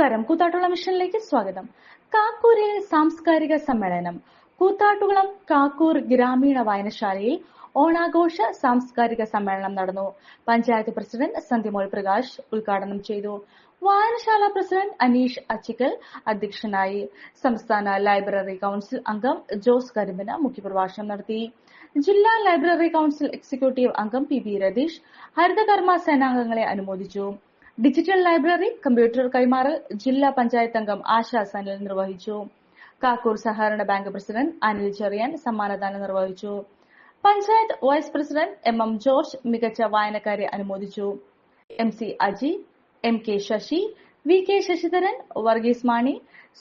നമസ്കാരം. കൂത്താട്ടുകുളം മിഷനിലേക്ക് സ്വാഗതം. കാക്കൂരിൽ സാംസ്കാരിക സമ്മേളനം. കൂത്താട്ടുകുളം കാക്കൂർ ഗ്രാമീണ വായനശാലയിൽ ഓണാഘോഷ സാംസ്കാരിക സമ്മേളനം നടന്നു. പഞ്ചായത്ത് പ്രസിഡന്റ് സന്ധ്യമോൾ പ്രകാശ് ഉദ്ഘാടനം ചെയ്തു. വായനശാല പ്രസിഡന്റ് അനീഷ് അച്ചിക്കൽ അധ്യക്ഷനായി. സംസ്ഥാന ലൈബ്രറി കൌൺസിൽ അംഗം ജോസ് കരിമ്പന മുഖ്യപ്രഭാഷണം നടത്തി. ജില്ലാ ലൈബ്രറി കൌൺസിൽ എക്സിക്യൂട്ടീവ് അംഗം പി ബി രതീഷ് ഹരിതകർമ്മ സേനാംഗങ്ങളെ അനുമോദിച്ചു. ഡിജിറ്റൽ ലൈബ്രറി കമ്പ്യൂട്ടർ കൈമാറൽ ജില്ലാ പഞ്ചായത്ത് അംഗം ആശാ സനിൽ നിർവഹിച്ചു. കാക്കൂർ സഹകരണ ബാങ്ക് പ്രസിഡന്റ് അനിൽ ചെറിയാൻ സമ്മാനദാനം നിർവഹിച്ചു. Panchayat vice president M George മികച്ച വായനക്കാരെ അനുമോദിച്ചു. M C Aji, M K Sasi, V K Sasidharan, Varghese Mani,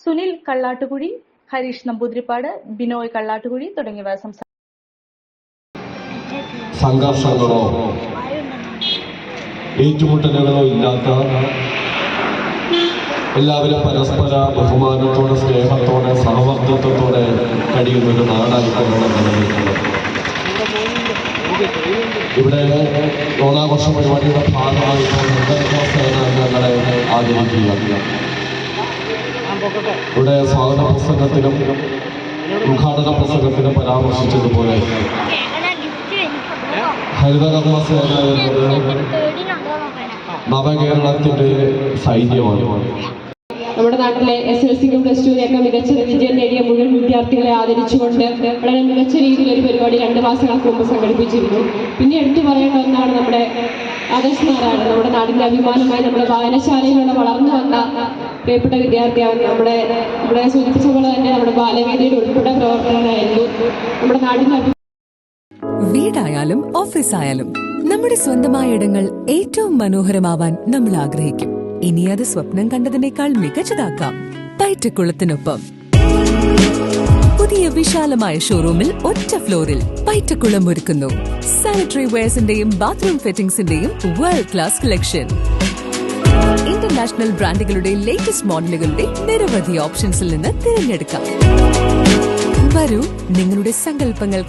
Sunil Kallattukuzhi, Harish Namboothiripad, Binoy Kallattukuzhi തുടങ്ങിയവർ സംസാരിച്ചു. സംഘർഷങ്ങളോ ഏറ്റുമുട്ടലുകളോ ഇല്ലാത്ത എല്ലാവരും പരസ്പര ബഹുമാനത്തോടെ, സ്നേഹത്തോടെ, സഹവർത്തിത്വത്തോടെ കഴിയുന്ന ഒരു നാടായിട്ടാണ് നിലനിൽക്കുന്നത്. ഇവിടെ ഓണാഘോഷ പരിപാടിയുടെ ഭാഗമായി സേനാംഗങ്ങളെ ആദരിക്കുക. ഇവിടെ സ്വാഗത പ്രസംഗത്തിനും ഉദ്ഘാടന പ്രസംഗത്തിനും പരാമർശിച്ചതുപോലെ ഹരിതകർമ്മ സേന എന്നത് നവകേരളത്തിന്റെ സൈന്യമാണ്. നമ്മുടെ നാട്ടിലെ SLCക്കും +2 മികച്ച വിജയം നേടിയ മുഴുവൻ വിദ്യാർത്ഥികളെ ആദരിച്ചുകൊണ്ട് വളരെ മികച്ച രീതിയിൽ ഒരു പരിപാടി 2 മാസങ്ങൾക്ക് മുമ്പ് സംഘടിപ്പിച്ചിരുന്നു. പിന്നെ എടുത്തു പറയേണ്ട ഒന്നാണ് നമ്മുടെ ആദർശ് നാരായണൻ. നമ്മുടെ നാടിന്റെ അഭിമാനമായി നമ്മുടെ വായനശാലയിലൂടെ വളർന്നു വന്ന പ്രിയപ്പെട്ട വിദ്യാർത്ഥിയാണ്. ഇവിടെ സൂചിപ്പിച്ച പോലെ തന്നെ നമ്മുടെ ബാലവേദിയുടെ ഉൾപ്പെടെ പ്രവർത്തകനായിരുന്നു. നമ്മുടെ നാടിന്റെ വീടായാലും ഓഫീസായാലും നമ്മുടെ സ്വന്തമായ ഇടങ്ങൾ ഏറ്റവും മനോഹരമാവാൻ നമ്മൾ ആഗ്രഹിക്കും. ഇനി അത് സ്വപ്നം കണ്ടതിനേക്കാൾ മികച്ചതാക്കാം പൈറ്റക്കുളത്തിനൊപ്പം. പുതിയ വിശാലമായ ഷോറൂമിൽ ഒറ്റ ഫ്ലോറിൽ പൈറ്റക്കുളം ഒരുക്കുന്നു സാനിറ്ററി വെയർസിന്റെയും ബാത്റൂം ഫിറ്റിംഗ്സിന്റെയും വേൾഡ് ക്ലാസ് കളക്ഷൻ. ഇന്റർനാഷണൽ ബ്രാൻഡുകളുടെ ലേറ്റസ്റ്റ് മോഡലുകളുടെ നിരവധി ഓപ്ഷൻസിൽ നിന്ന് തിരഞ്ഞെടുക്കാം. വരൂ, നിങ്ങളുടെ സങ്കല്പങ്ങൾ